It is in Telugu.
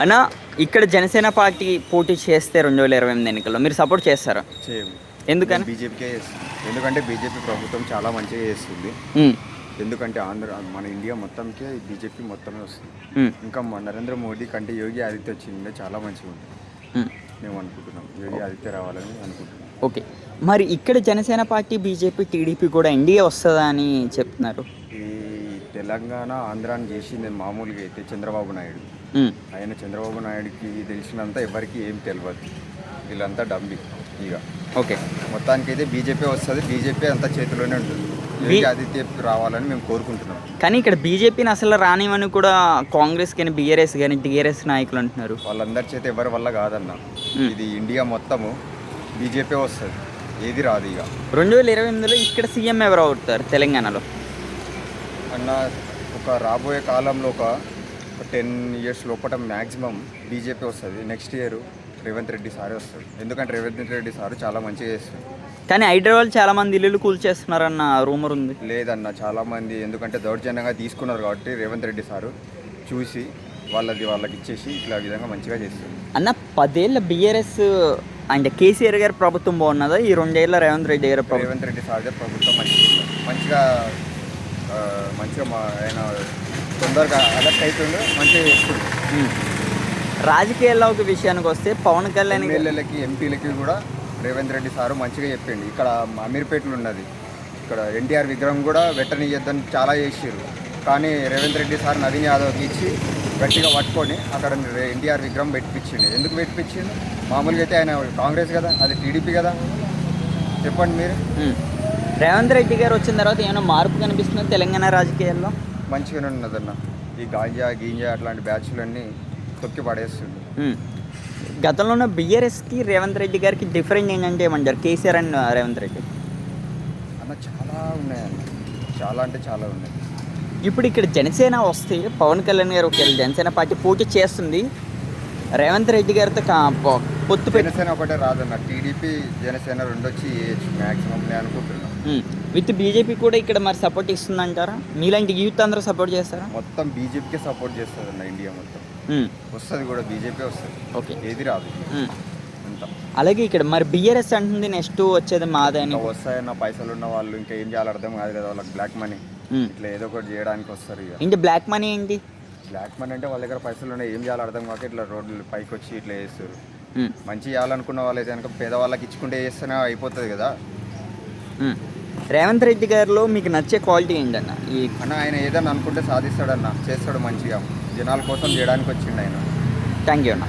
అన్న ఇక్కడ జనసేన పార్టీ పోటీ చేస్తే 2028 ఎన్నికల్లో మీరు సపోర్ట్ చేస్తారా? చేయము. ఎందుకని? బీజేపీకే చేస్తాం. ఎందుకంటే బీజేపీ ప్రభుత్వం చాలా మంచిగా చేస్తుంది. ఎందుకంటే మన ఇండియా మొత్తంకే బీజేపీ మొత్తమే వస్తుంది. ఇంకా నరేంద్ర మోడీ కంటే యోగి ఆదిత్య వచ్చిందే చాలా మంచిగా ఉంటుంది మేము అనుకుంటున్నాం. యోగి ఆదిత్య రావాలని అనుకుంటున్నాం. ఓకే, మరి ఇక్కడ జనసేన పార్టీ, బీజేపీ, టీడీపీ కూడా ఎన్డీఏ వస్తుందా అని చెప్తున్నారు. ఈ తెలంగాణ ఆంధ్రాని చేసింది మామూలుగా అయితే చంద్రబాబు నాయుడు. ఆయన చంద్రబాబు నాయుడుకి తెలిసినంత ఎవరికి ఏం తెలియదు. వీళ్ళంతా డంబి. ఇక ఓకే, మొత్తానికి అయితే బీజేపీ వస్తుంది. బీజేపీ అంతా చేతిలోనే ఉంటుంది. ఆదిత్య రావాలని మేము కోరుకుంటున్నాం. కానీ ఇక్కడ బీజేపీని అసలు రానివని కూడా కాంగ్రెస్ కానీ, బీఆర్ఎస్ కానీ, టీఆర్ఎస్ నాయకులు అంటున్నారు. వాళ్ళందరి చేత ఎవరి వల్ల కాదన్న. ఇది ఇండియా మొత్తము బీజేపీ వస్తుంది, ఏది రాదు. ఇక 2028లో ఇక్కడ సీఎం ఎవరు అవుతారు తెలంగాణలో అన్న? ఒక రాబోయే కాలంలో ఒక 10 years లోపల మ్యాక్సిమం బీజేపీ వస్తుంది. నెక్స్ట్ ఇయర్ రేవంత్ రెడ్డి సారే వస్తాడు. ఎందుకంటే రేవంత్ రెడ్డి సారు చాలా మంచిగా చేస్తాడు. కానీ హైదరాబాద్ చాలా మంది ఇల్లు కూల్చేస్తున్నారన్న రూమర్ ఉంది. లేదన్న, చాలామంది ఎందుకంటే దౌర్జన్యంగా తీసుకున్నారు కాబట్టి రేవంత్ రెడ్డి సారు చూసి వాళ్ళకి ఇచ్చేసి ఇట్లా విధంగా మంచిగా చేస్తారు. అన్న 10 ఏళ్ళ బీఆర్ఎస్ అంటే కేసీఆర్ గారి ప్రభుత్వం బాగున్నదా? ఈ 2 ఏళ్ళ రేవంత్ రెడ్డి గారి ప్రభుత్వం? రేవంత్ రెడ్డి సార్ ప్రభుత్వం మంచిగా ఆయన తొందరగా అలర్ట్ అవుతుండే మంచిగా చేస్తుంది. రాజకీయాల్లో ఒక విషయానికి వస్తే పవన్ కళ్యాణ్ ఎమ్మెల్యేలకి, ఎంపీలకి కూడా రేవంత్ రెడ్డి సారు మంచిగా చెప్పిండు. ఇక్కడ అమీర్పేటలో ఉన్నది, ఇక్కడ ఎన్టీఆర్ విగ్రహం కూడా వెట్టనియద్దని చాలా చేసారు. కానీ రేవంత్ రెడ్డి సార్ నవీన్ యాదవ్కి ఇచ్చి గట్టిగా పట్టుకొని అక్కడ ఎన్టీఆర్ విగ్రహం పెట్టించిండు. ఎందుకు పెట్టించిండు? మామూలుగా అయితే ఆయన కాంగ్రెస్ కదా, అది టీడీపీ కదా. చెప్పండి మీరు. రేవంత్ రెడ్డి గారు వచ్చిన తర్వాత ఏమైనా మార్పు కనిపిస్తుంది తెలంగాణ రాజకీయాల్లో? మంచిగానే ఉన్నదన్న. ఈ గీంజా అట్లాంటి బ్యాచ్లన్నీ తొక్కి పడేస్తుంది. గతంలో ఉన్న బీఆర్ఎస్కి రేవంత్ రెడ్డి గారికి డిఫరెంట్ ఏంటంటే ఏమంటారు కేసీఆర్ అండ్ రేవంత్ రెడ్డి అన్న? చాలా ఉన్నాయన్న, చాలా అంటే చాలా ఉన్నాయి. ఇప్పుడు ఇక్కడ జనసేన వస్తే పవన్ కళ్యాణ్ గారు ఒకవేళ జనసేన పార్టీ పోటీ చేస్తుంది, రేవంత్ రెడ్డి గారితో పొత్తు జనసేన ఒకటే రాదన్న, టీడీపీ జనసేన రెండు వచ్చి మ్యాక్సిమం నేను అనుకుంటున్నాను. విత్ బీజేపీ కూడా ఇక్కడ మరి సపోర్ట్ ఇస్తుందంటారా? మీలాంటి యూత్ అందరూ సపోర్ట్ చేస్తారా? మొత్తం బీజేపీకే సపోర్ట్ చేస్తుంది అన్న. ఇండియా మొత్తం వస్తుంది కూడా బీజేపీ వస్తుంది. ఓకే, ఏది రాదు అంతా. అలాగే ఇక్కడ మరి బీఆర్ఎస్ అంటుంది నెక్స్ట్ వచ్చేది మాదే అని. వస్తాయన్న, పైసలు ఉన్న వాళ్ళు ఇంకా ఏం చేయాలి అర్థం కాదు కదా వాళ్ళకి. బ్లాక్ మనీ ఇట్లా ఏదో ఒకటి చేయడానికి వస్తారు. ఇక ఏంటి బ్లాక్ మనీ ఏంటి? బ్లాక్ మనీ అంటే వాళ్ళ దగ్గర పైసలు ఉన్నాయి, ఏం చేయాలి అర్థం కాక ఇట్లా రోడ్లు పైకి వచ్చి ఇట్లా చేస్తారు. మంచి చేయాలనుకున్న వాళ్ళైతే కనుక పేదవాళ్ళకి ఇచ్చుకుంటే చేస్తేనే అయిపోతుంది కదా. రేవంత్ రెడ్డి గారిలో మీకు నచ్చే క్వాలిటీ ఏంటన్న? ఆయన ఏదన్నా అనుకుంటే సాధిస్తాడన్న, చేస్తాడు మంచిగా. జనాల కోసం చేయడానికి వచ్చిండు ఆయన. థ్యాంక్ యూ అన్న.